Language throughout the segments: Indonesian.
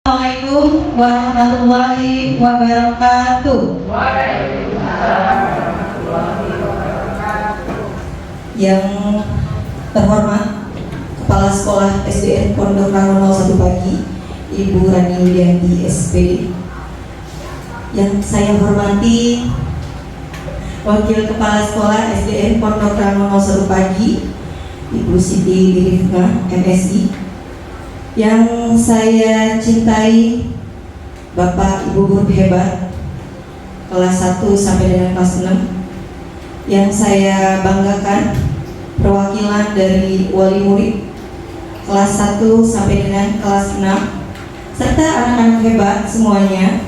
Assalamualaikum warahmatullahi wabarakatuh. Yang terhormat Kepala Sekolah SDN Pondok Rangon 01 Pagi, Ibu Rani Widianti SPD. Yang saya hormati Wakil Kepala Sekolah SDN Pondok Rangon 01 Pagi, Ibu Siti Dirifka MSI. Yang saya cintai Bapak Ibu guru hebat kelas 1 sampai dengan kelas 6. Yang saya banggakan perwakilan dari wali murid kelas 1 sampai dengan kelas 6 serta anak-anak hebat semuanya.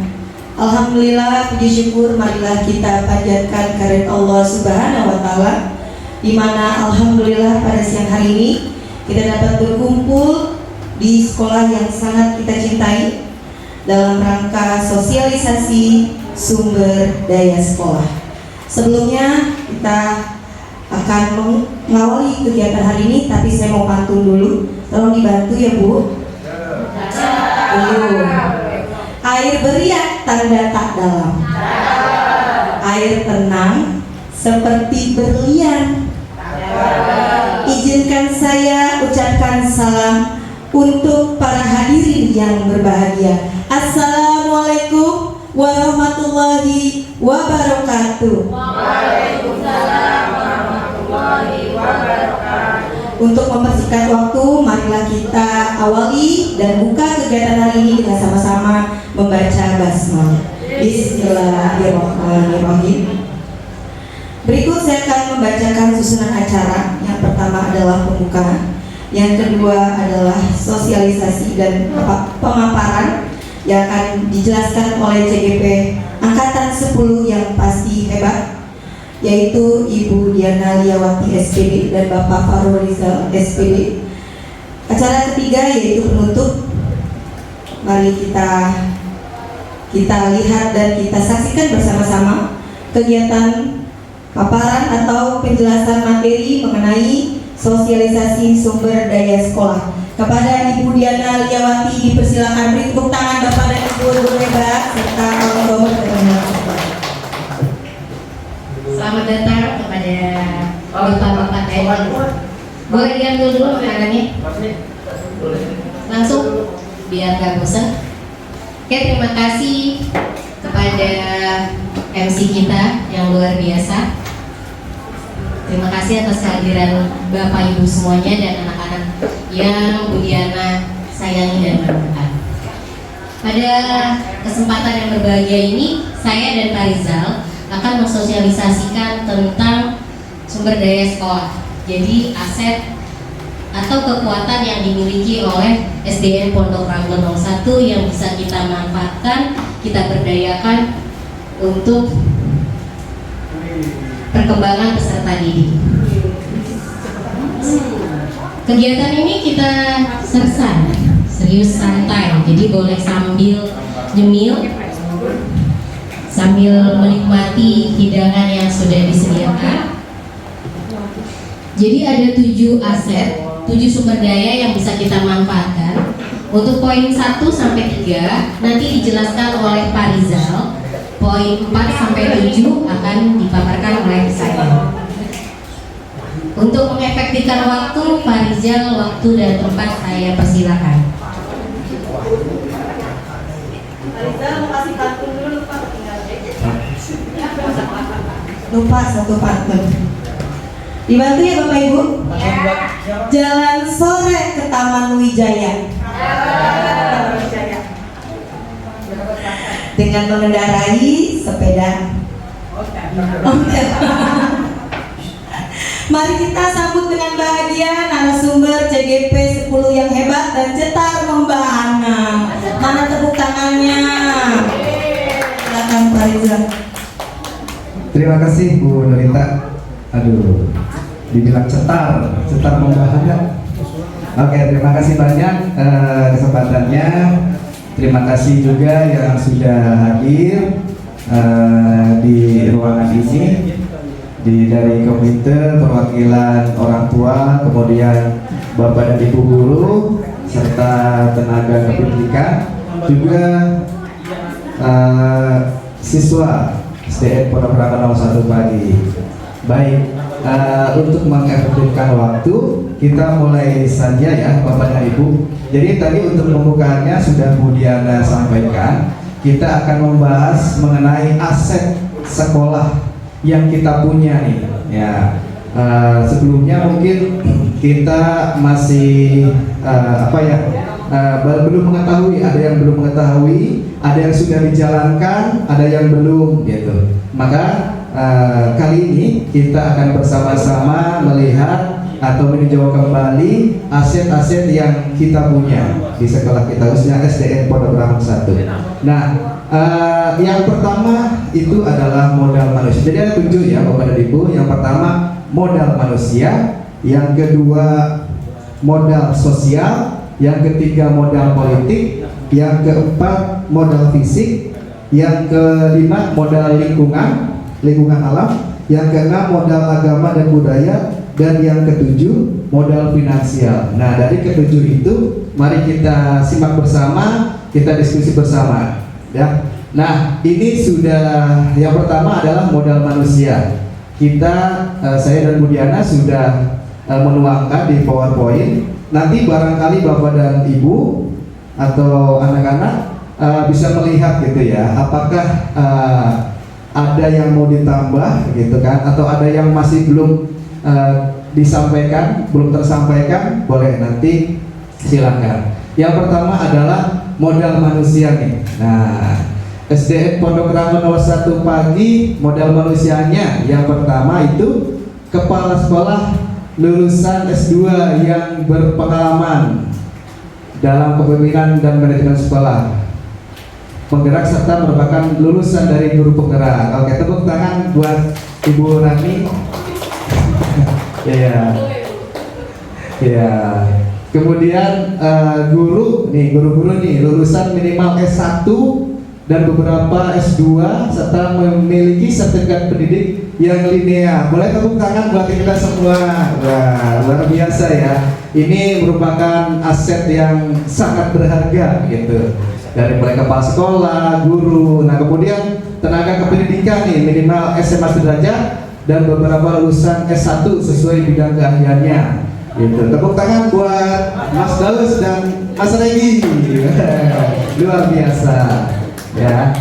Alhamdulillah, puji syukur marilah kita panjatkan kehadirat Allah Subhanahu wa taala, di mana alhamdulillah pada siang hari ini kita dapat berkumpul di sekolah yang sangat kita cintai dalam rangka sosialisasi sumber daya sekolah. Sebelumnya kita akan mengawali kegiatan hari ini, tapi saya mau pantun dulu. Tolong dibantu ya Bu. Air beriak tanda tak dalam, air tenang seperti berlian. Izinkan saya ucapkan salam untuk para hadirin yang berbahagia. Assalamualaikum warahmatullahi wabarakatuh. Waalaikumsalam warahmatullahi wabarakatuh. Untuk mempersingkat waktu, marilah kita awali dan buka kegiatan hari ini dengan sama-sama membaca basmalah. Bismillahirrahmanirrahim. Berikut saya akan membacakan susunan acara. Yang pertama adalah pembukaan, yang kedua adalah sosialisasi dan pemaparan yang akan dijelaskan oleh CGP Angkatan 10 yang pasti hebat, yaitu Ibu Diana Liawati SPD dan Bapak Farul Rizal SPD. Acara ketiga yaitu penutup. Mari kita lihat dan kita saksikan bersama-sama kegiatan paparan atau penjelasan materi mengenai sosialisasi sumber daya sekolah. Kepada Ibu Diana Liawati dipersilakan beri tepuk tangan Bapak dan Ibu guru hebat serta orang tua berkenan. Selamat datang kepada bapak-bapak dan boleh diambil dulu makanannya langsung biar gak bosan. Oke, terima kasih kepada MC kita yang luar biasa. Terima kasih atas kehadiran Bapak Ibu semuanya dan anak-anak yang Bu Diana sayangi dan banggakan. Pada kesempatan yang berbahagia ini, saya dan Pak Rizal akan mensosialisasikan tentang sumber daya sekolah. Jadi aset atau kekuatan yang dimiliki oleh SDN Pondok Rangon 01 yang bisa kita manfaatkan, kita berdayakan untuk perkembangan peserta didik. Kegiatan ini kita serius santai, jadi boleh sambil nyemil, sambil menikmati hidangan yang sudah disediakan. Jadi ada 7 aset, 7 sumber daya yang bisa kita manfaatkan. Untuk poin 1 sampai 3 nanti dijelaskan oleh Pak Rizal. Poin 4 sampai 7 akan dipaparkan oleh saya. Untuk mengefektifkan waktu, Pak Rizal, waktu dan tempat saya persilakan. Pak Rizal mau kasih pantun dulu Pak. Lupa satu pantun. Dibantu ya Bapak Ibu? Ya. Jalan sore ke Taman Wijaya dengan mengendarai sepeda. Mari kita sambut dengan bahagia narasumber CGP 10 yang hebat dan cetar membahana. Mana tepuk tangannya? Silakan Pak Rizal. Terima kasih Bu Norita. Aduh, dibilang cetar membahana. Oke, terima kasih banyak kesempatannya. Terima kasih juga yang sudah hadir di ruangan ini, dari komite perwakilan orang tua, kemudian Bapak dan Ibu guru, serta tenaga kependidikan. juga siswa SDN Pondok Rangon 01 Pagi. Baik, untuk mengefektifkan waktu, kita mulai saja ya Bapak dan Ibu. Jadi tadi untuk pembukaannya sudah Bu Diana sampaikan, kita akan membahas mengenai aset sekolah yang kita punya nih. Ya, sebelumnya mungkin kita masih belum mengetahui, ada yang belum mengetahui, ada yang sudah dijalankan, ada yang belum gitu. Maka kali ini kita akan bersama-sama melihat atau meninjau kembali aset-aset yang kita punya di sekolah kita, khususnya SDN Pondok Rangon 1. Nah, yang pertama itu adalah modal manusia. Jadi ada 7 ya Bapak dan Ibu. Yang pertama modal manusia, yang kedua modal sosial, yang ketiga modal politik, yang keempat modal fisik, yang kelima modal lingkungan alam, yang keenam modal agama dan budaya, dan yang ketujuh modal finansial. Nah, dari ketujuh itu mari kita simak bersama, kita diskusi bersama ya. Nah, ini sudah, yang pertama adalah modal manusia. Saya dan Bu Diana sudah menuangkan di PowerPoint. Nanti barangkali Bapak dan Ibu atau anak-anak bisa melihat gitu ya, apakah ada yang mau ditambah gitu kan, atau ada yang masih belum disampaikan, belum tersampaikan, boleh nanti silakan. Yang pertama adalah modal manusia nih. Nah, SDN Pondok Rangon 01 Pagi, modal manusianya yang pertama itu kepala sekolah lulusan S2 yang berpengalaman dalam kepemimpinan dan manajemen sekolah, penggerak serta merupakan lulusan dari guru penggerak. Oke, tepuk tangan buat Ibu Rani. Ya. Kemudian guru nih lulusan minimal S1 dan beberapa S2 serta memiliki sertifikat pendidik yang linear. Boleh tepuk tangan buat kita semua. Wah, luar biasa ya. Ini merupakan aset yang sangat berharga gitu. Dari mulai kepala sekolah, guru, nah kemudian tenaga kependidikan nih minimal SMA sederajat dan beberapa lulusan S1 sesuai bidang keahliannya gitu. Tepuk tangan buat Mas Daus dan Mas Regi. Luar biasa ya.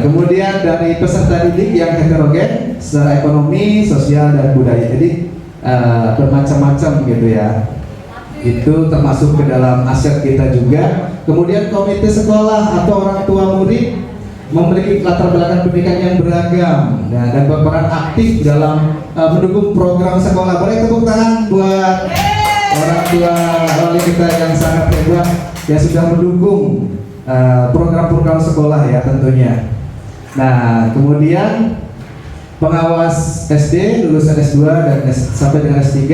Kemudian dari peserta didik yang heterogen secara ekonomi, sosial dan budaya. Jadi bermacam-macam gitu ya. Itu termasuk ke dalam aset kita juga. Kemudian komite sekolah atau orang tua murid memiliki latar belakang pendidikan yang beragam dan berperan aktif dalam mendukung program sekolah. Boleh tepuk tangan buat orang tua wali kita yang sangat hebat yang sudah mendukung program-program sekolah ya tentunya. Nah, kemudian pengawas SD, lulusan S2 dan sampai dengan S3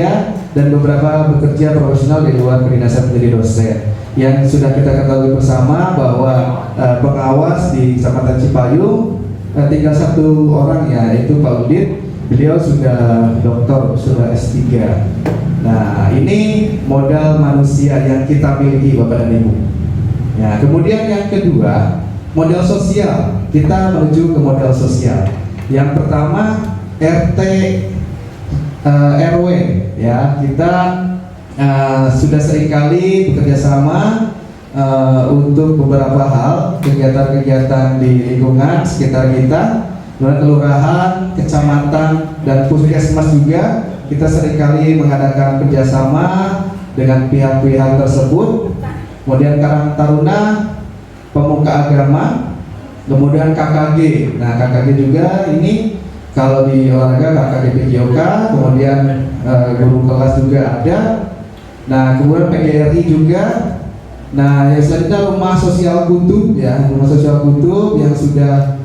dan beberapa bekerja profesional di luar kedinasan menjadi dosen. Yang sudah kita ketahui bersama bahwa pengawas di Kecamatan Cipayung tinggal 1 orang ya, yaitu Pak Udin. Beliau sudah doktor, sudah S3. Nah, ini modal manusia yang kita miliki Bapak dan Ibu. Ya, kemudian yang kedua, modal sosial. Kita menuju ke modal sosial. Yang pertama RT RW ya, kita sudah seringkali bekerja sama untuk beberapa hal, kegiatan-kegiatan di lingkungan sekitar kita, kelurahan, kecamatan dan puskesmas juga kita seringkali mengadakan kerjasama dengan pihak-pihak tersebut. Kemudian Karang Taruna, pemuka agama, kemudian KKG. Nah, KKG juga ini kalau di olahraga KKG PJOK, kemudian guru kelas juga ada. Nah, kemudian PGRI juga. Nah, yang selanjutnya Rumah Sosial Kutub ya, Rumah Sosial Kutub yang sudah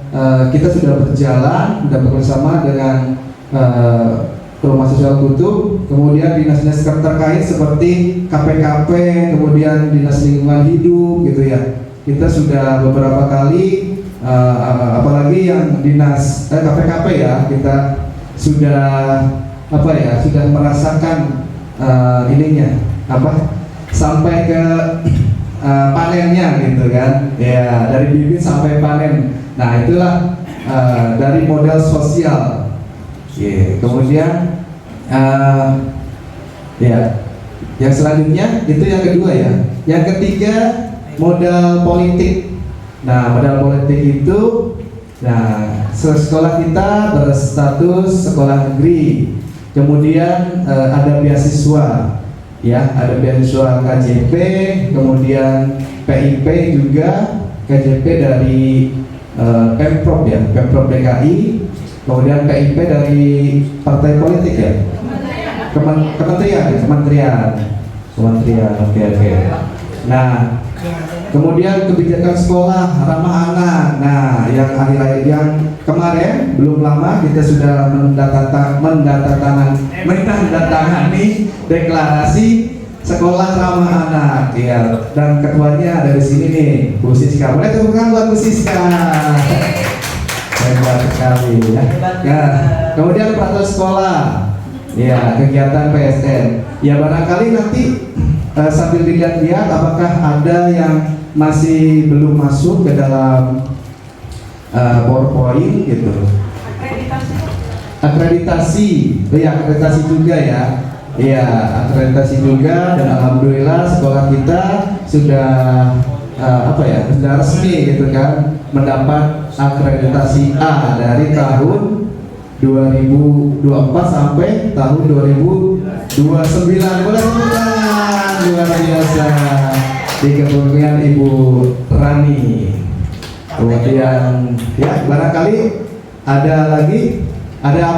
kita sudah berjalan dan bekerjasama dengan Rumah Sosial Kutub, kemudian dinas-dinas terkait seperti KPKP, kemudian Dinas Lingkungan Hidup gitu ya. Kita sudah beberapa kali apalagi yang dinas KPKP ya, kita sudah sudah merasakan ininya sampai ke panennya gitu gitu kan. Ya, dari bibit sampai panen. Nah, itulah dari modal sosial. Kemudian ya, yang selanjutnya itu yang kedua ya. Yang ketiga modal politik. Nah, modal politik itu, nah, sekolah kita berstatus sekolah negeri. Kemudian ada beasiswa, ya, ada beasiswa KJP, kemudian PIP juga, KJP dari Pemprov ya, Pemprov DKI, kemudian PIP dari partai politik ya, Kementerian, oke. Nah, kemudian kebijakan sekolah ramah anak. Nah, yang yang kemarin belum lama kita sudah menandatangani deklarasi sekolah ramah anak, ya. Dan ketuanya dari sini nih, Bu Siska. Boleh tepuk tangan buat Bu Siska. Hebat sekali ya. Ya. Kemudian peraturan sekolah, ya, kegiatan PSN. Ya, barangkali nanti sambil dilihat-lihat apakah ada yang masih belum masuk ke dalam PowerPoint gitu. Akreditasi, ya, akreditasi juga ya. Iya, akreditasi juga, dan alhamdulillah sekolah kita sudah sudah resmi gitu kan, mendapat akreditasi A dari tahun 2024 sampai tahun 2029. Boleh tepuk tangan, luar biasa, di kepemimpinan Ibu Rani. Kemudian ya, barangkali ada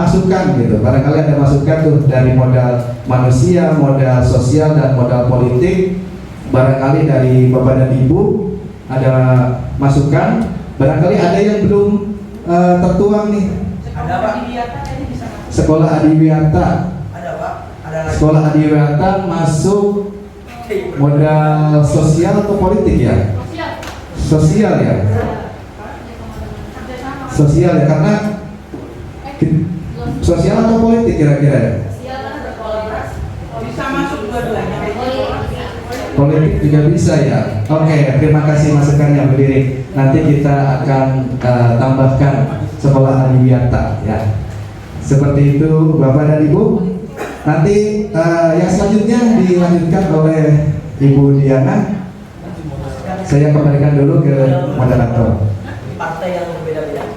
masukan gitu, barangkali ada masukan tuh dari modal manusia, modal sosial, dan modal politik. Barangkali dari Bapak dan Ibu ada masukan, barangkali ada yang belum tertuang nih. Ada Pak. Sekolah Adiwiyata. Ada Pak. Ada lagi. Sekolah Adiwiyata masuk modal sosial atau politik ya? Sosial ya. Sosial ya, karena sosial atau politik kira-kira? Bisa masuk dua-duanya. Politik juga bisa ya. Oke, terima kasih masukannya berdiri. Nanti kita akan tambahkan sekolah Adiwiyata ya. Seperti itu Bapak dan Ibu. Nanti yang selanjutnya dilanjutkan oleh Ibu Diana. Saya kembalikan dulu ke moderator. Partai yang berbeda-beda.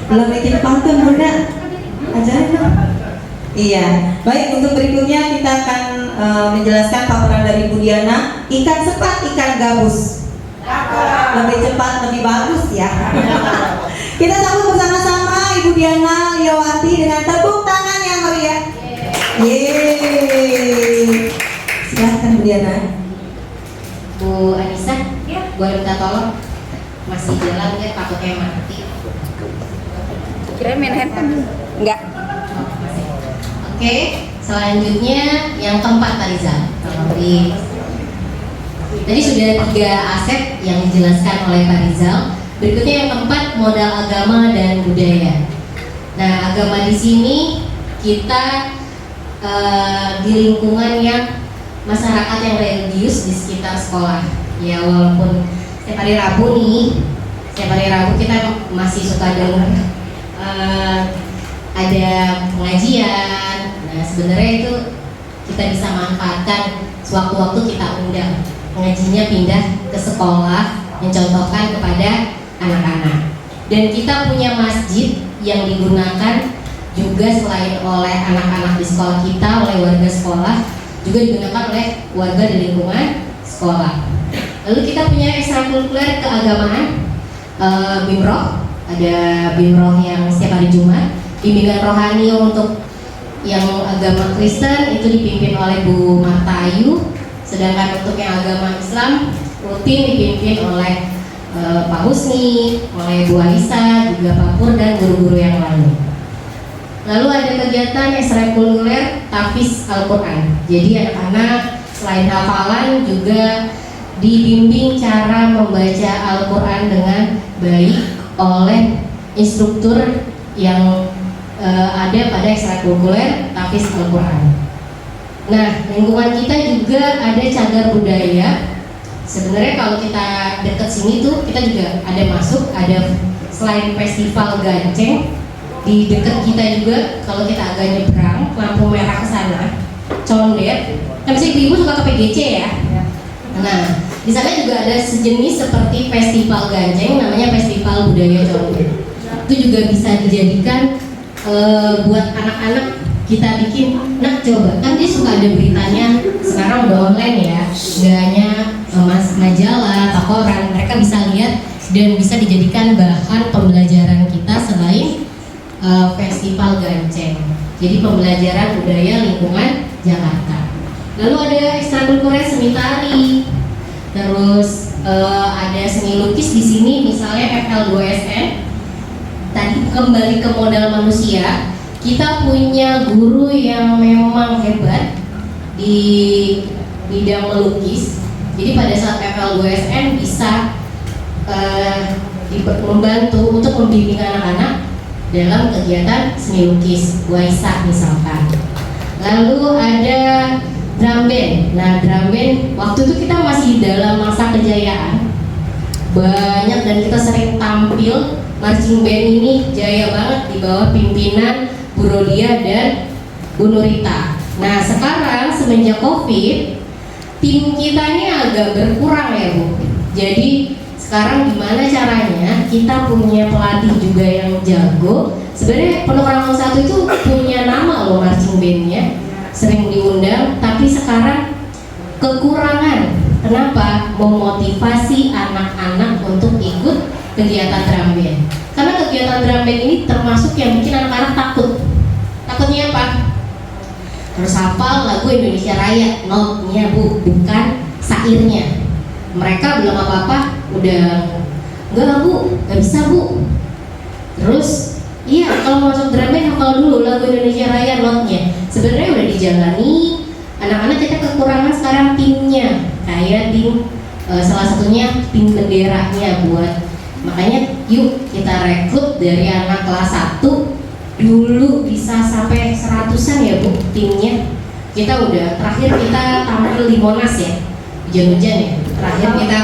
Belum bikin pantun Bunda, ajarin dong. Iya, baik, untuk berikutnya kita akan menjelaskan paparan dari Bu Diana. Ikan sepat, ikan gabus, lebih cepat, lebih bagus ya. Kita sambut bersama-sama Ibu Diana Liawati dengan tepuk tangan yang meriah. Yeay. Silahkan Bu Diana. Bu Anissa, boleh minta tolong, masih jalan nggak, takutnya mati. Kira main handphone? Enggak. Oke, selanjutnya yang keempat Pak Rizal. Tadi sudah 3 aset yang dijelaskan oleh Pak Rizal. Berikutnya yang keempat, modal agama dan budaya. Nah, agama di sini kita di lingkungan yang masyarakat yang religius di sekitar sekolah. Ya, walaupun setiap hari Rabu kita masih suka dengar ada pengajian. Nah, sebenarnya itu kita bisa manfaatkan sewaktu-waktu kita undang pengajinya pindah ke sekolah, mencontohkan kepada anak-anak. Dan kita punya masjid yang digunakan juga selain oleh anak-anak di sekolah kita, oleh warga sekolah, juga digunakan oleh warga di lingkungan sekolah. Lalu kita punya ekstrakurikuler keagamaan, BIMROH. Ada BIMROH yang setiap hari Jumat, bimbingan rohani untuk yang agama Kristen itu dipimpin oleh Bu Marta Ayu, sedangkan untuk yang agama Islam rutin dipimpin oleh Pak Husni, oleh Bu Alisa, juga Pak Pur, dan guru-guru yang lain. Lalu ada kegiatan ekstrakurikuler Tahfiz Al-Quran. Jadi anak-anak selain hafalan juga dibimbing cara membaca Al-Quran dengan baik oleh instruktur yang ada pada ekstrakurikuler Tahfiz Al-Quran. Nah, lingkungan kita juga ada cagar budaya. Sebenarnya kalau kita deket sini tuh kita juga ada masuk, ada selain festival Ganceng di deket kita juga. Kalau kita agak nyebrang lampu merah ke sana, Condet, kan biasanya ibu suka ke PGC ya. Nah, di sana juga ada sejenis seperti festival Ganceng, namanya Festival Budaya Condet. Itu juga bisa dijadikan buat anak-anak kita bikin. Nah, coba kan dia suka ada beritanya sekarang udah online ya, nggak hanya majalah atau koran, mereka bisa lihat dan bisa dijadikan bahan pembelajaran kita selain festival Ganceng. Jadi pembelajaran budaya lingkungan Jakarta. Lalu ada ekstrakurikuler seni tari, terus ada seni lukis di sini, misalnya FL2SN. Tadi kembali ke modal manusia, kita punya guru yang memang hebat di bidang melukis. Jadi pada saat FL2SN bisa membantu untuk membimbing anak-anak dalam kegiatan seni lukis, Waisak misalkan. Lalu ada drum band. Nah, drum band waktu itu kita masih dalam masa kejayaan, banyak dan kita sering tampil. Marching band ini jaya banget di bawah pimpinan Bu Rodia dan Bu Nurita. Nah, sekarang semenjak Covid, tim kita ini agak berkurang ya Bu. Jadi sekarang gimana caranya kita punya pelatih juga yang jago. Sebenarnya Pondok Rangon 1 itu punya nama loh marching bandnya, sering diundang, tapi sekarang kekurangan. Kenapa? Memotivasi anak-anak untuk ikut kegiatan drum band. Karena kegiatan drum band ini termasuk yang bikin anak-anak takut. Takutnya apa? Harus hafal lagu Indonesia Raya, notnya Bu, bukan sairnya. Mereka belum apa-apa, udah enggak Bu, nggak bisa Bu. Terus, iya kalau masuk drum band hafal dulu lagu Indonesia Raya, notnya. Sebenarnya udah dijalani. Anak-anak kita kekurangan sekarang timnya, kayak tim salah satunya tim benderanya buat. Makanya yuk kita rekrut dari anak kelas 1 dulu bisa sampai 100-an ya Bu timnya. Kita udah terakhir kita tampil di Monas ya, hujan-hujan ya. Terakhir kita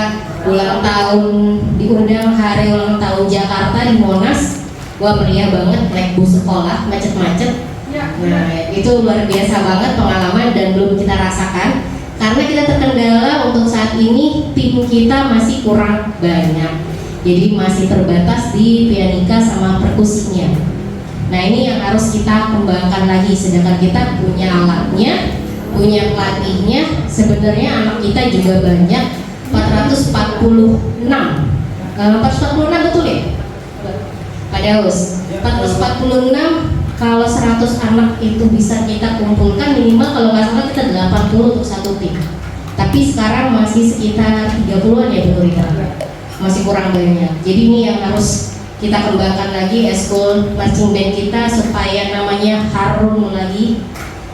ulang tahun, diundang hari ulang tahun Jakarta di Monas. Wah, meriah banget, naik bus sekolah macet-macet. Nah, itu luar biasa banget pengalaman dan belum kita rasakan karena kita terkendala untuk saat ini tim kita masih kurang banyak. Jadi masih terbatas di pianika sama perkusinya. Nah, ini yang harus kita kembangkan lagi. Sedangkan kita punya alatnya, punya pelatihnya. Sebenarnya anak kita juga banyak, 446. 446 betul ya? Pak Daus, 446. Kalau 100 anak itu bisa kita kumpulkan, minimal kalau nggak salah kita 80 untuk satu tim. Tapi sekarang masih sekitar 30-an ya Bu Rita. Masih kurang banyak. Jadi ini yang harus kita kembangkan lagi eskul marching band kita supaya namanya harum lagi.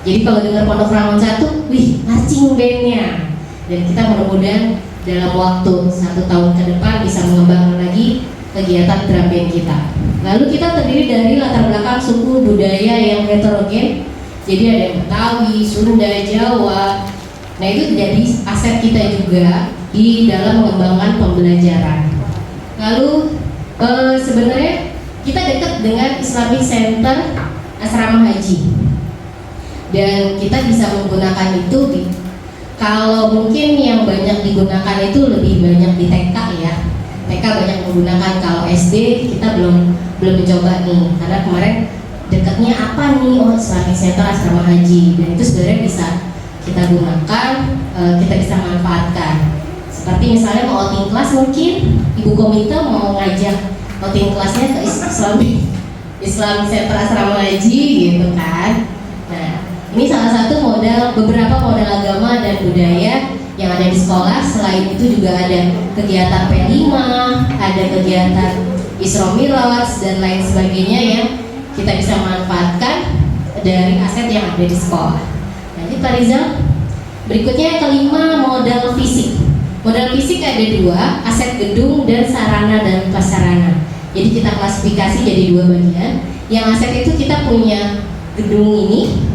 Jadi kalau dengar Pondok Rangon 1, wih marching bandnya. Dan kita mudah-mudahan dalam waktu 1 tahun ke depan bisa mengembangkan lagi kegiatan drum band kita. Lalu kita terdiri dari latar belakang suku budaya yang heterogen. Jadi ada yang Betawi, Sunda, Jawa. Nah, itu jadi aset kita juga di dalam mengembangkan pembelajaran. Lalu sebenarnya kita dekat dengan Islamic Center Asrama Haji dan kita bisa menggunakan itu kalau mungkin yang banyak digunakan itu lebih banyak di TK ya. TK banyak menggunakan, kalau SD kita belum mencoba nih karena kemarin dekatnya apa nih, oh Islamic Center Asrama Haji, dan itu sebenarnya bisa kita gunakan, kita bisa manfaatkan. Seperti misalnya mau outing kelas, mungkin ibu komite mau ngajak outing kelasnya ke Islamic Center Asrama Haji gitu kan. Nah, ini salah satu beberapa modal agama dan budaya yang ada di sekolah. Selain itu juga ada kegiatan P5, ada kegiatan Isra Miraj dan lain sebagainya yang kita bisa manfaatkan dari aset yang ada di sekolah. Nanti Pak Rizal, berikutnya yang kelima, modal fisik. Modal fisik ada 2, aset gedung dan sarana dan prasarana. Jadi kita klasifikasi jadi 2 bagian. Yang aset itu kita punya gedung ini,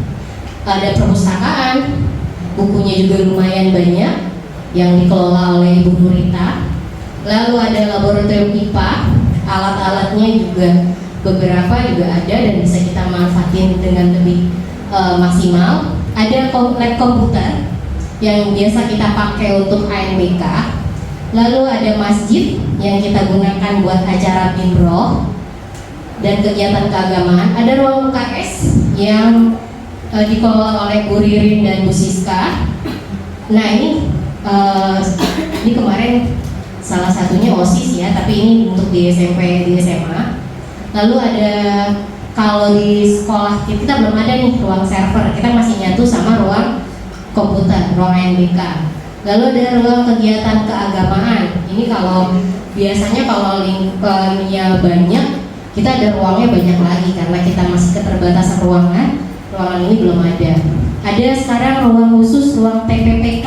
ada perpustakaan, bukunya juga lumayan banyak yang dikelola oleh Ibu Nurita. Lalu ada laboratorium IPA, alat-alatnya juga beberapa juga ada dan bisa kita manfaatin dengan lebih maksimal. Ada lab komputer yang biasa kita pakai untuk ANBK. Lalu ada masjid yang kita gunakan buat acara bimroh dan kegiatan keagamaan. Ada ruang UKS yang dikelola oleh Bu Ririn dan Bu Siska. Nah ini kemarin salah satunya OSIS ya, tapi ini untuk di SMP, di SMA. Lalu ada, kalau di sekolah kita belum ada nih ruang server, kita masih nyatu sama ruang komputer, ruang ANBK. Lalu ada ruang kegiatan keagamaan. Ini kalau biasanya kalau linknya banyak, kita ada ruangnya banyak lagi karena kita masih keterbatasan ruangan. Ruangan ini belum ada. Ada sekarang ruang khusus, ruang TPPK.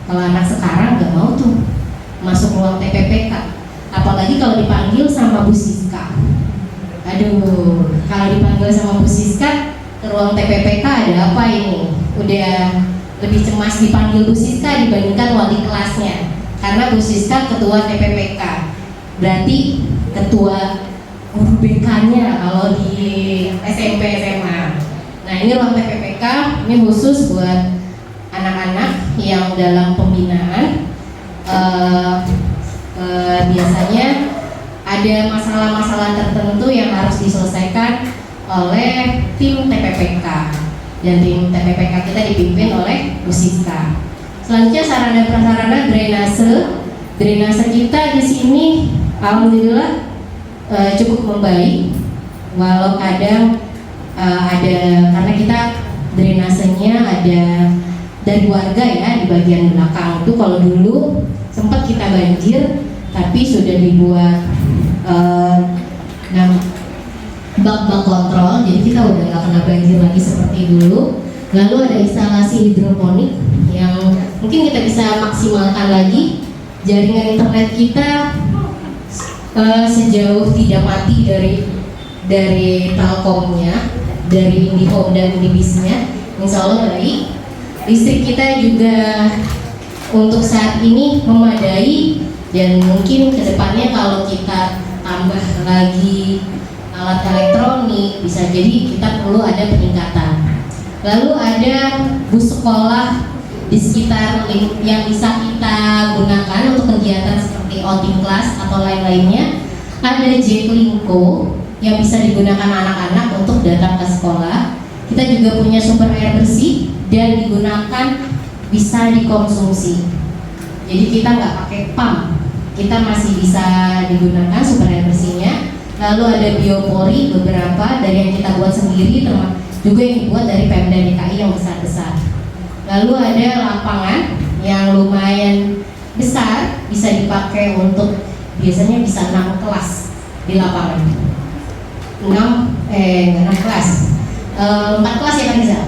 Kalau anak sekarang nggak mau tuh masuk ruang TPPK, apalagi kalau dipanggil sama Bu Siska. Aduh, kalau dipanggil sama Bu Siska ke ruang TPPK ada apa ini? Udah lebih cemas dipanggil Bu Siska dibandingkan wali kelasnya, karena Bu Siska ketua TPPK, berarti ketua guru BK-nya kalau di SMP SMA. Nah ini ruang TPPK, ini khusus buat anak-anak yang dalam pembinaan. Biasanya ada masalah-masalah tertentu yang harus diselesaikan oleh tim TPPK, dan tim TPPK kita dipimpin oleh Bu Siska. Selanjutnya sarana prasarana drainase kita di sini alhamdulillah cukup membaik, walau kadang ada, karena kita drainasenya ada dari warga ya di bagian belakang itu. Kalau dulu sempat kita banjir, tapi sudah dibuat bak-bak kontrol, jadi kita udah nggak kena banjir lagi seperti dulu. Lalu ada instalasi hidroponik yang mungkin kita bisa maksimalkan lagi. Jaringan internet kita sejauh tidak mati dari Telkomnya, dari IndiHome dan Indibiznya, insya Allah baik. Listrik kita juga untuk saat ini memadai, dan mungkin kedepannya kalau kita tambah lagi alat elektronik bisa jadi kita perlu ada peningkatan. Lalu ada bus sekolah di sekitar yang bisa kita gunakan untuk kegiatan seperti outing class atau lain-lainnya. Ada Jeklingko yang bisa digunakan anak-anak untuk datang ke sekolah. Kita juga punya sumber air bersih dan digunakan bisa dikonsumsi. Jadi kita nggak pakai pump, kita masih bisa digunakan sumber air bersihnya. Lalu ada biopori beberapa dari yang kita buat sendiri, termasuk juga yang dibuat dari Pemda DKI yang besar-besar. Lalu ada lapangan yang lumayan besar, bisa dipakai untuk biasanya bisa 6 kelas di lapangan. 6 kelas. 4 kelas ya Pak Rizal?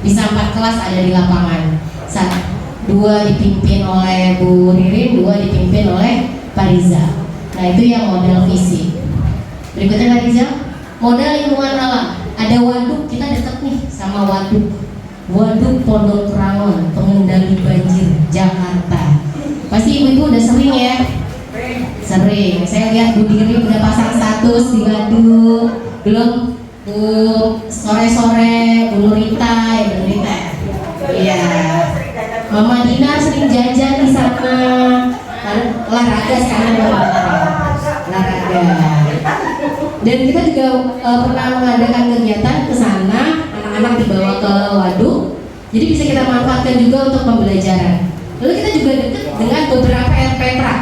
Bisa 4 kelas ada di lapangan. 2 dipimpin oleh Bu Ririn, 2 dipimpin oleh Pak Rizal. Nah itu yang model fisik. Berikutnya Pak Rizal, model lingkungan alam. Ada waduk, kita deket nih sama waduk. Waduk Pondok Rangon, pengendali banjir Jakarta. Pasti ibu-ibu udah sering ya? Sering. Saya lihat Bu Diri udah pasang status di waduk. Belum Bu sore-sore Bu Nurita ya, Bu Nurita. Iya. Mama Dina sering jajan di sana. Olahraga sekarang olahraga. Dan kita juga pernah mengadakan kegiatan ke sana, anak-anak dibawa ke waduk. Jadi bisa kita manfaatkan juga untuk pembelajaran. Lalu kita juga dekat dengan beberapa RPTRA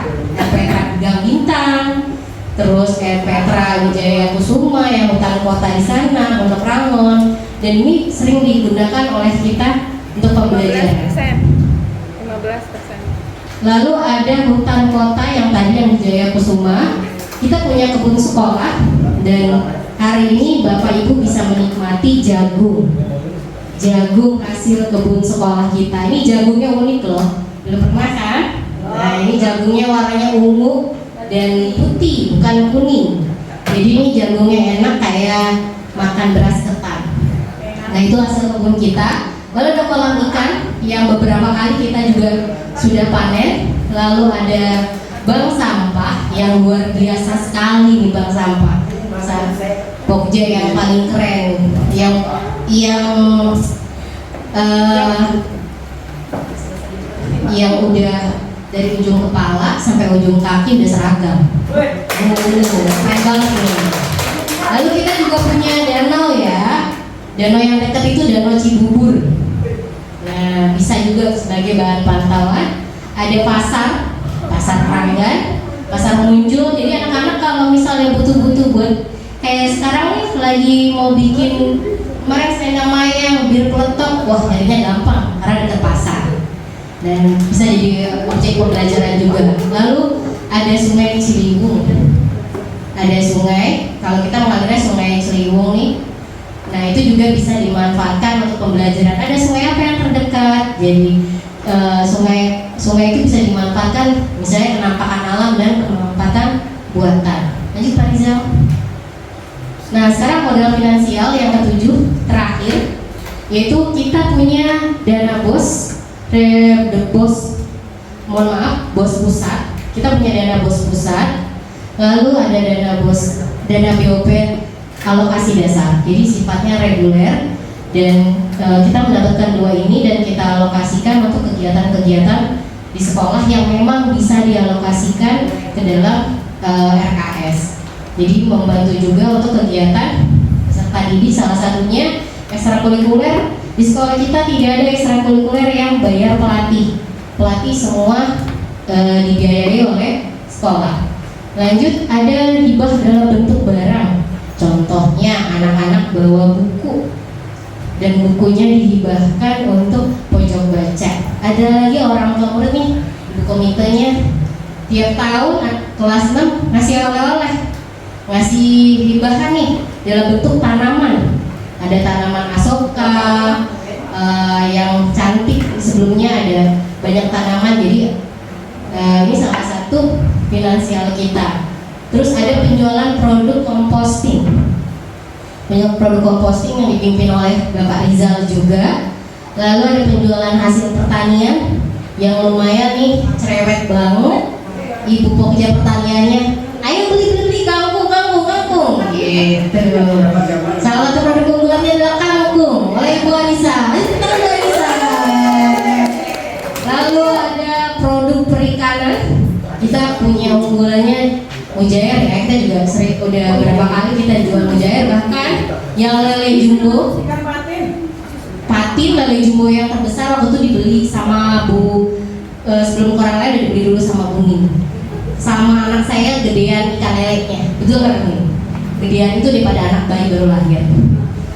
Gang Bintang, terus RPTRA Wijaya Kusuma yang hutan kota di sana, Pondok Rangon, dan ini sering digunakan oleh kita untuk pembelajaran. 15%. Lalu ada hutan kota yang tadi yang Wijaya Kusuma. Kita punya kebun sekolah, dan hari ini Bapak Ibu bisa menikmati jagung hasil kebun sekolah kita. Ini jagungnya unik loh, belum pernah kan? Nah ini jagungnya warnanya ungu dan putih, bukan kuning. Jadi ini jagungnya enak kayak makan beras ketan. Nah itu hasil kebun kita. Lalu ada kolam ikan yang beberapa kali kita juga sudah panen. Lalu ada bank sampah yang luar biasa sekali nih, bank sampah. Pokja yang paling keren, yang udah dari ujung kepala sampai ujung kaki udah seragam. Keren banget nih. Lalu kita juga punya danau ya. Danau yang dekat itu Danau Cibubur. Nah, bisa juga sebagai bahan pantauan. Ada pasar Ranggan, pasar muncul. Jadi anak-anak kalau misalnya butuh-butuh buat kayak sekarang nih lagi mau bikin kemarin selendang mayang, bir peletok, wah nyarinya gampang karena dekat pasar. Dan bisa jadi objek pembelajaran juga. Lalu ada Sungai Ciliwung. Ada sungai, kalau kita mengalirnya Sungai Ciliwung nih. Nah itu juga bisa dimanfaatkan untuk pembelajaran. Ada sungai apa yang terdekat? Jadi sungai itu bisa dimanfaatkan misalnya penampakan alam dan pemanfaatan buatan. Lanjut Pak Rizal. Nah sekarang modal finansial yang ketujuh terakhir, yaitu kita punya dana bos pusat. Kita punya dana bos pusat. Lalu ada dana BOP alokasi dasar. Jadi sifatnya reguler dan kita mendapatkan dua ini dan kita alokasikan untuk kegiatan-kegiatan di sekolah yang memang bisa dialokasikan ke dalam RKS. Jadi membantu juga untuk kegiatan peserta didik, salah satunya ekstrakurikuler. Di sekolah kita tidak ada ekstrakurikuler yang bayar pelatih. Pelatih semua dibiayai oleh sekolah. Lanjut, ada hibah dalam bentuk barang. Contohnya anak-anak bawa buku dan bukunya dihibahkan untuk pojok baca. Ada lagi orang tua murid nih, ibu komitenya tiap tahun kelas 6 ngasih oleh-oleh, ngasih hibahan nih dalam bentuk tanaman. Ada tanaman asoka yang cantik, sebelumnya ada banyak tanaman. Jadi ini salah satu finansial kita. Terus ada penjualan produk composting. Produk composting yang dipimpin oleh Bapak Rizal juga. Lalu ada penjualan hasil pertanian yang lumayan nih, cerewet banget. Ibu Pokja pertaniannya, ayo beli kangkung gitu. Salah satu produk unggulannya adalah kangkung oleh Bu Anissa. Bu Anissa. Lalu ada produk perikanan. Kita punya unggulannya mujair ya, kita juga udah berapa kali kita jual mujair, bahkan yang lele jumbo patin lele jumbo yang terbesar waktu itu dibeli sama Bu sebelum koran lain udah dibeli dulu sama Bumi, sama anak saya gedean ikan lelenya, betul nggak Bumi? Gedean itu daripada anak bayi baru lahir.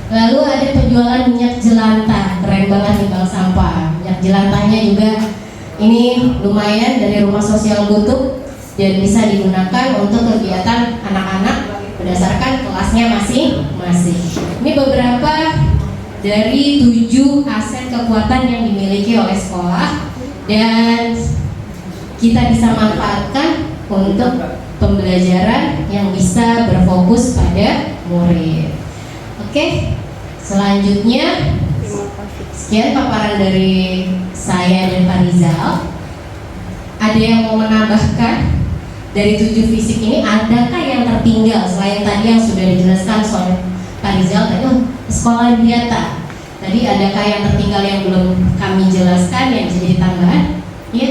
Lalu ada penjualan minyak jelantah, keren banget nih Bang Sampah. Minyak jelantahnya juga ini lumayan dari Rumah Sosial Gutuk dan bisa digunakan untuk kegiatan anak-anak berdasarkan kelasnya masing-masing. Ini beberapa dari 7 aset kekuatan yang dimiliki oleh sekolah dan kita bisa manfaatkan untuk pembelajaran yang bisa berfokus pada murid. Oke, selanjutnya sekian paparan dari saya dan Pak Rizal. Ada yang mau menambahkan dari 7 fisik ini, adakah yang tertinggal selain tadi yang sudah dijelaskan soal Pak Rizal tadi? Sekolah Biata tadi, adakah yang tertinggal yang belum kami jelaskan yang bisa jadi tambahan? Iya,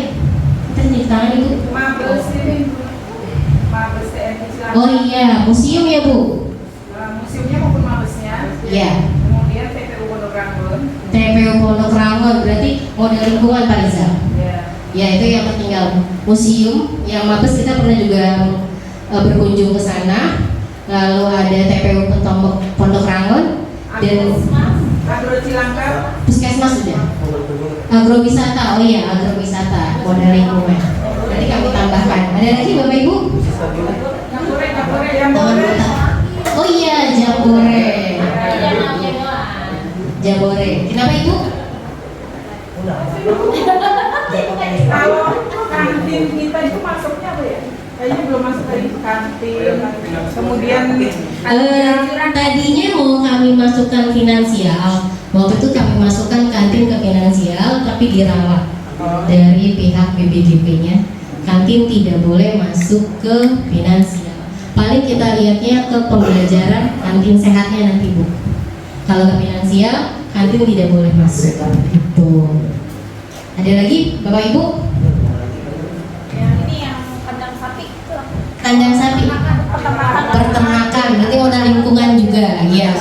kita jadi tangan Ibu. Mabes TNI Cilacap. Oh iya, museum ya Bu? Museumnya maupun mabesnya. Iya. Kemudian TPU Pondok Ranggon. TPU Pondok Ranggon berarti model lingkungan Pak Rizal. Ya. Ya itu yang tertinggal. Museum yang mabes kita pernah juga berkunjung ke sana. Lalu ada TPU Pondok Ranggon dan Agro Cilangkap. Puskesmas sudah. Agrowisata, oh iya agrowisata model lingkungan. Nanti kami tambahkan. Ada lagi Bapak Ibu? Jambore. Oh iya Jambore. Jambore. Kenapa Ibu? Kalau kantin kita itu masuknya apa ya? Kayaknya belum masuk tadi kantin. Kemudian Tadinya mau kami masukkan finansial. Waktu itu kami masukkan kantin ke finansial, tapi diralat dari pihak BPJP-nya. Kantin tidak boleh masuk ke finansial. Paling kita lihatnya ke pembelajaran kantin sehatnya nanti Bu. Kalau ke finansial, kantin tidak boleh masuk. Itu. Ada lagi, Bapak Ibu? Yang ini yang kandang sapi itu. Kandang sapi. Peternakan, berarti modal lingkungan juga, ya.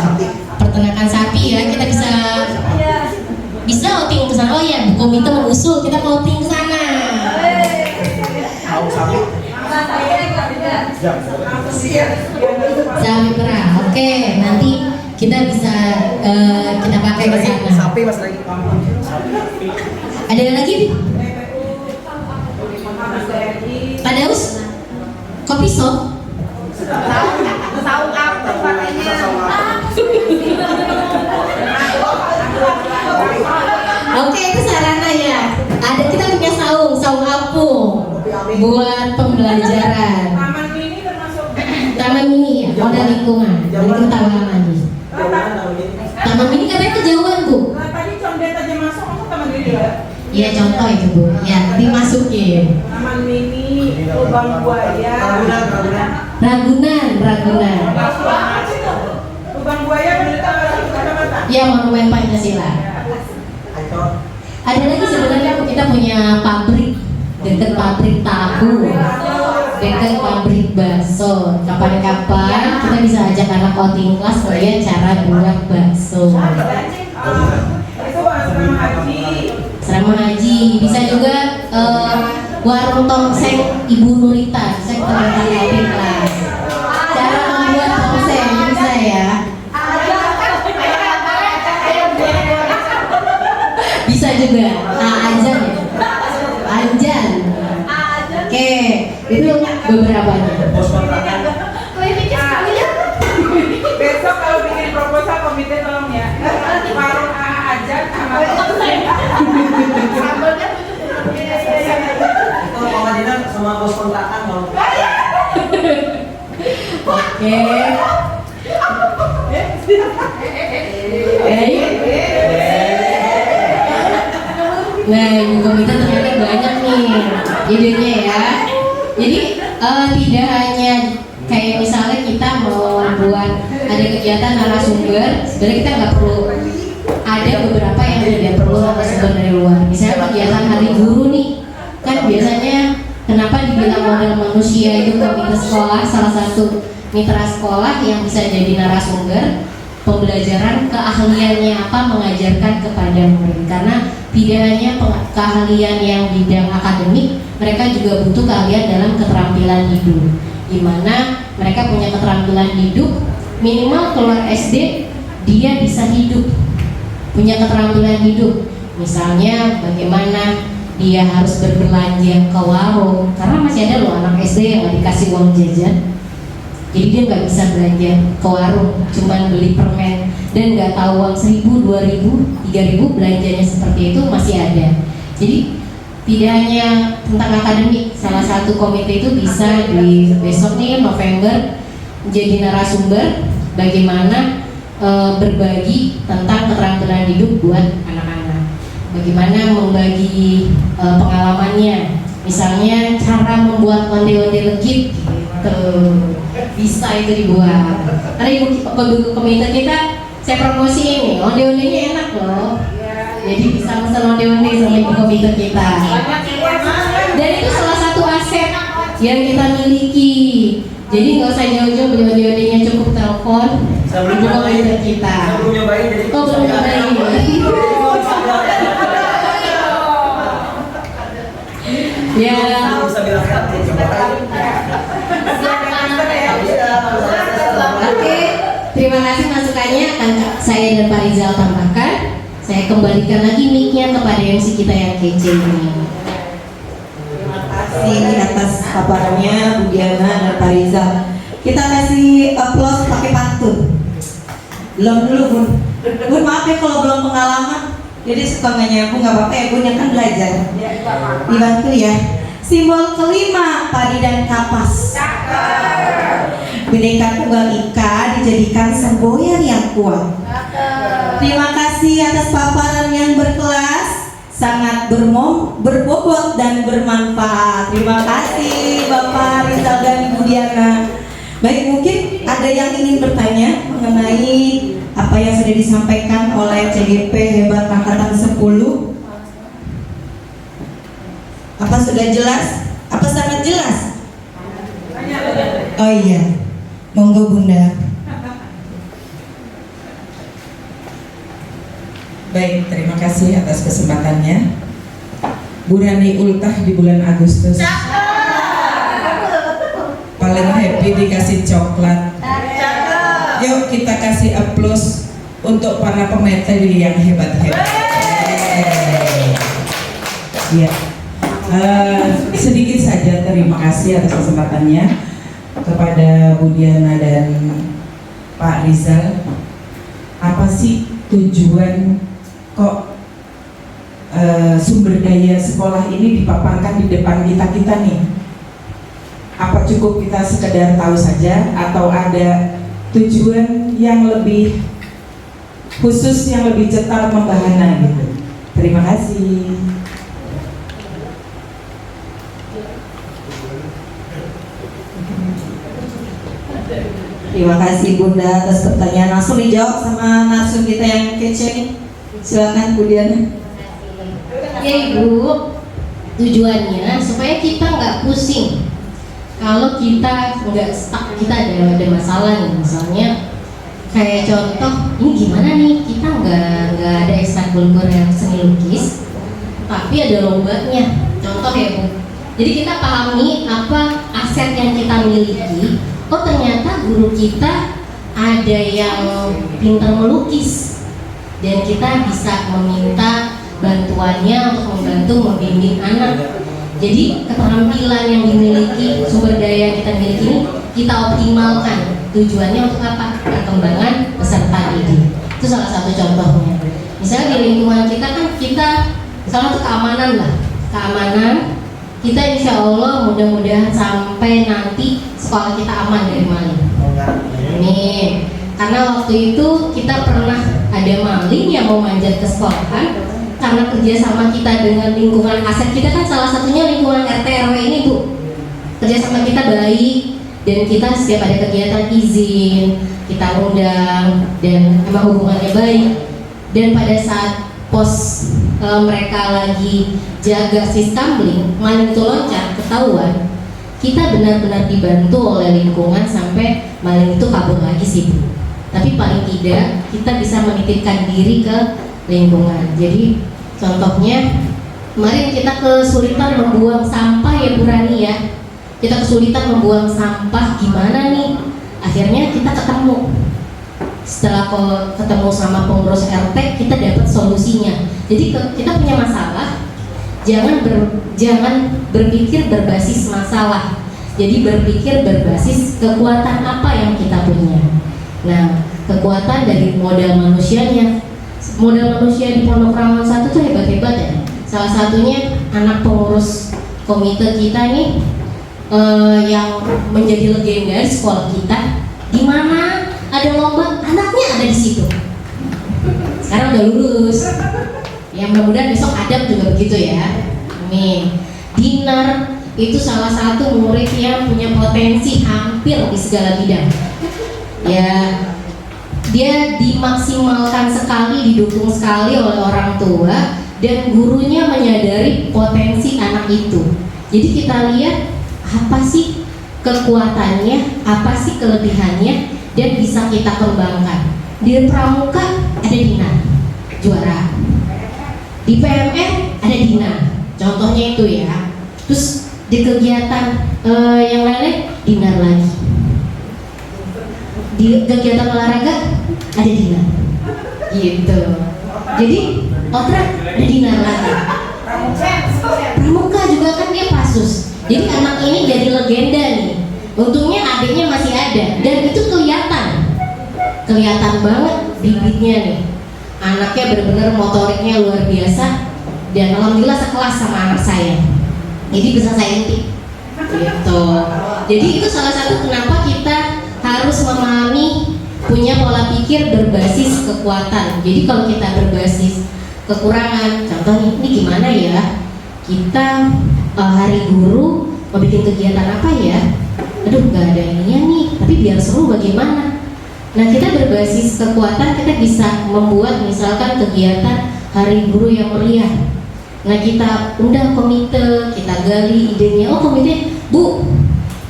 Peternakan sapi ya, kita bisa outing ke sana. Oh ya, komite mengusul kita outing ke sana. Mau sapi? Sapi perah. Oke, nanti kita bisa kita pakai ke sana. Sapi mas lagi. Ada lagi? Pak Daus? Kopi shop? Tahu apa pakainya? Oke, itu sarana ya. Ada kita punya saung apung buat pembelajaran. taman mini termasuk. Taman mini ya, modal lingkungan. Nanti kita bahas lagi. Taman mini katanya kejauhan Bu. Nah, tadi condet aja masuk, aku taman mini ya. Iya contoh itu Bu. Ya dimasukin. Taman mini, lubang buaya. Ragunan. Lubang buaya berita kacamata. Ya monumen Pancasila. Ada lagi sebenarnya Bu, kita punya pabrik dekat pabrik tahu, dekat pabrik bakso. Kapan-kapan kita bisa ajak anak outing kelas melihat cara buat bakso. Itu asrama haji. Asrama haji bisa juga warung tongseng Ibu Nurita, bisa kita minta outing kelas. Cara membuat tongseng bisa ya. Bisa juga. Anjan ya. Anjan. Oke, itu beberapanya. Besok kalau bikin proposal komite tolong ya. Warung aja sama Sambalnya Itu Mama Dina sama bos kontrakan kalau. Oke. Nah, ibu komite ternyata banyak nih idenya ya. Jadi tidak hanya kayak misalnya kita mau buat ada kegiatan narasumber, sebenarnya kita nggak perlu ada beberapa yang tidak perlu narasumber dari luar. Misalnya kegiatan hari guru nih, kan biasanya kenapa dibilang model manusia itu komite sekolah, salah satu mitra sekolah yang bisa jadi narasumber pembelajaran keahliannya apa mengajarkan kepada murid, karena tidak hanya keahlian yang bidang akademik, mereka juga butuh keahlian dalam keterampilan hidup, di mana mereka punya keterampilan hidup minimal keluar SD dia bisa hidup, punya keterampilan hidup, misalnya bagaimana dia harus berbelanja ke warung, karena masih ada loh anak SD yang nggak dikasih uang jajan. Jadi dia nggak bisa belanja ke warung, cuman beli permen dan nggak tahu uang 1.000, 2.000, 3.000 belanjanya seperti itu masih ada. Jadi tidak hanya tentang akademik, salah satu komite itu bisa di besok nih November menjadi narasumber bagaimana berbagi tentang keterampilan hidup buat anak-anak. Bagaimana membagi pengalamannya, misalnya cara membuat onde-onde legit gitu. Bisa itu dibuat. Karena ibu komite kita saya promosiin nih, onde-ondenya enak loh. Jadi bisa pesan onde-onde sama ibu komite kita. Dan itu salah satu aset yang kita miliki. Jadi nggak usah jauh-jauh beli onde-ondenya, cukup telepon ibu komite kita. Saya belum nyobain jadi. Oh belum nyobain. Ya. Bisa bilang Oke, terima kasih masukannya akan saya dan Pak Rizal tambahkan. Saya kembalikan lagi mic-nya kepada MC kita yang kece ini. Terima kasih atas paparannya Bu Diana dan Pak Rizal. Kita kasih aplaus pakai pantun. Belum dulu Bun. Bun maaf ya kalau belum pengalaman. Jadi suka nggak nyambung, nggak apa-apa ya Bun, yang kan belajar. Dibantu ya. Simbol kelima, padi dan kapas. Bineka Tunggal Ika dijadikan semboyan yang kuat. Terima kasih atas paparan yang berkelas, sangat berbobot dan bermanfaat. Terima kasih Bapak Rizal dan Ibu Diana. Baik, mungkin ada yang ingin bertanya mengenai apa yang sudah disampaikan oleh CGP Hebat Angkatan 10. Apa sudah jelas? Apa sangat jelas? Oh iya, monggo Bunda. Baik, terima kasih atas kesempatannya. Bu Rani ultah di bulan Agustus. Paling happy dikasih coklat. Yuk kita kasih aplaus untuk para pemateri yang hebat-hebat. Ya, sedikit saja terima kasih atas kesempatannya kepada Bu Diana dan Pak Rizal. Apa sih tujuan kok sumber daya sekolah ini dipaparkan di depan kita nih? Apa cukup kita sekedar tahu saja atau ada tujuan yang lebih khusus, yang lebih cetar membahana gitu? Terima kasih. Terima kasih Bunda atas pertanyaan. Langsung dijawab sama narsum kita yang kece nih. Silakan Bu Diana. Ya Ibu, tujuannya supaya kita nggak pusing. Kalau kita nggak stuck, kita ada masalah nih, misalnya kayak contoh, ini gimana nih, kita nggak ada ekstrakurikuler yang seni lukis, tapi ada lombanya. Contoh ya Bu, jadi kita pahami apa aset yang kita miliki. Oh ternyata guru kita ada yang pintar melukis, dan kita bisa meminta bantuannya untuk membantu membimbing anak. Jadi keterampilan yang dimiliki, sumber daya yang kita miliki ini kita optimalkan. Tujuannya untuk apa? Perkembangan peserta didik. Itu salah satu contohnya. Misalnya di lingkungan kita kan kita salah satu keamanan lah. Keamanan kita insya Allah mudah-mudahan sampai nanti sekolah kita aman dari maling. Amin. Karena waktu itu kita pernah ada maling yang mau manjat ke sekolahan. Karena kerjasama kita dengan lingkungan aset kita kan salah satunya lingkungan RT RW ini Bu. Kerjasama kita baik dan kita setiap ada kegiatan izin kita undang dan emang hubungannya baik. Dan pada saat pos mereka lagi jaga sistem maling itu loncat ketahuan, kita benar-benar dibantu oleh lingkungan sampai maling itu kabur lagi sih Bu. Tapi paling tidak kita bisa menitipkan diri ke lingkungan. Jadi contohnya kemarin kita kesulitan membuang sampah ya Bu Rani ya. Kita kesulitan membuang sampah, gimana nih? Akhirnya kita ketemu. Setelah ketemu sama pengurus RT, kita dapat solusinya. Jadi kita punya masalah, jangan berpikir berbasis masalah. Jadi berpikir berbasis kekuatan apa yang kita punya. Nah, kekuatan dari modal manusianya. Modal manusia di Pondok Rangon 1 tuh hebat-hebat ya. Salah satunya anak pengurus komite kita nih yang menjadi legenda di sekolah kita. Di mana ada lomba, anaknya ada di situ. Sekarang udah lulus. Ya mudah-mudahan besok adab juga begitu ya. Amin. Dinar itu salah satu murid yang punya potensi hampir di segala bidang. Ya, dia dimaksimalkan sekali, didukung sekali oleh orang tua dan gurunya menyadari potensi anak itu. Jadi kita lihat apa sih kekuatannya, apa sih kelebihannya dan bisa kita kembangkan. Di Pramuka ada Dinar, juara. Di PMN ada Dinar, contohnya itu ya. Terus di kegiatan yang lain Dinar lagi. Di kegiatan olahraga ada Dinar gitu. Jadi Otra ada Dinar lagi. Pramuka juga kan dia Pasus. Jadi anak ini jadi legenda nih. Untungnya adiknya masih ada dan itu kelihatan banget bibitnya nih. Anaknya benar-benar motoriknya luar biasa dan alhamdulillah sekelas sama anak saya. Jadi bisa saya intip gitu. Jadi itu salah satu kenapa kita harus memahami punya pola pikir berbasis kekuatan. Jadi kalau kita berbasis kekurangan, contohnya ini gimana ya, kita hari guru mau bikin kegiatan apa ya, aduh nggak ada ininya nih, tapi biar seru bagaimana. Nah kita berbasis kekuatan, kita bisa membuat misalkan kegiatan hari guru yang meriah. Nah kita undang komite, kita gali idenya, oh komite, Bu,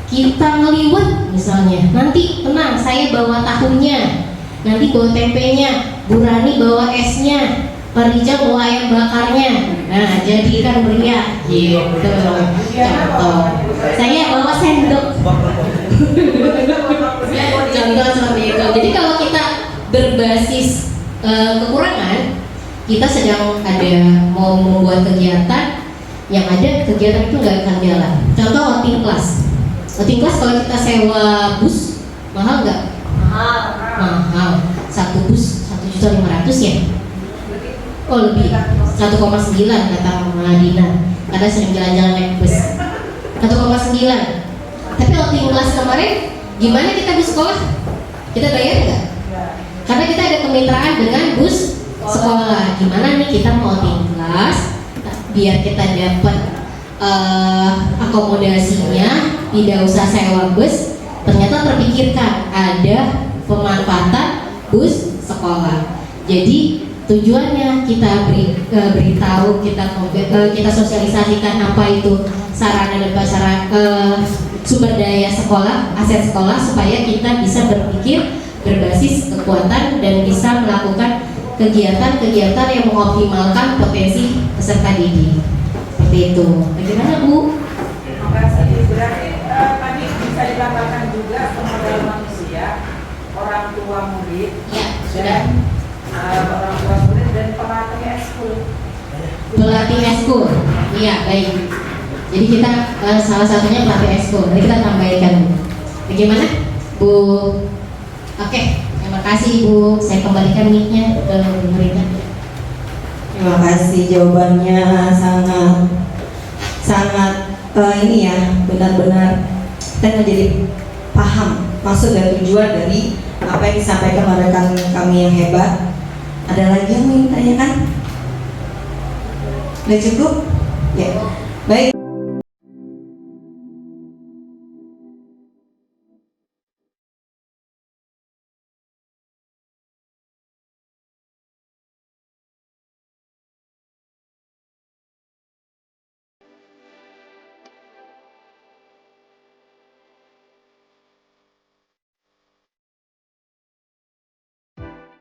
kita ngeliwet misalnya, nanti tenang, saya bawa tahunya, nanti bawa tempenya, Bu Rani bawa esnya, Pak Rijal bawa ayam bakarnya. Nah jadikan meriah gitu. Contoh, saya bawa sendok. Contoh seperti itu. Jadi kalau kita berbasis kekurangan, kita sedang ada mau membuat kegiatan yang ada kegiatan itu nggak akan jalan. Contoh outing class. Outing class kalau kita sewa bus mahal nggak? Mahal. Satu bus 1.500.000 ya? Oh lebih. 1,9 kata Mama Dina. Karena sering jalan-jalan naik bus. 1,9. Tapi outing class kemarin gimana kita bus sekolah? Kita bayar nggak? Karena kita ada kemitraan dengan bus sekolah. Gimana nih kita mau outing class biar kita dapat akomodasinya, tidak usah sewa bus. Ternyata terpikirkan ada pemanfaatan bus sekolah. Jadi tujuannya kita beritahu, kita sosialisasikan apa itu sarana dan prasarana sumber daya sekolah, aset sekolah, supaya kita bisa berpikir berbasis kekuatan dan bisa melakukan kegiatan-kegiatan yang mengoptimalkan potensi peserta didik. Seperti itu. Bagaimana Bu? Terima kasih. Berarti tadi bisa ditambahkan juga pemodal manusia, orang tua murid, Ya, sudah. dan orang tua murid dan pelatih eskul. Pelatih eskul. Iya, baik. Jadi kita salah satunya pelatih eskul. Nanti kita tambahkan. Bagaimana, Bu? Oke, terima kasih Bu. Saya kembalikan mic-nya ke Bu Rita. Terima kasih, jawabannya sangat ini ya, benar-benar kita menjadi paham maksud dan tujuan dari apa yang disampaikan oleh rekan kami yang hebat. Ada lagi yang ingin ditanyakan? Sudah cukup? Ya. Baik,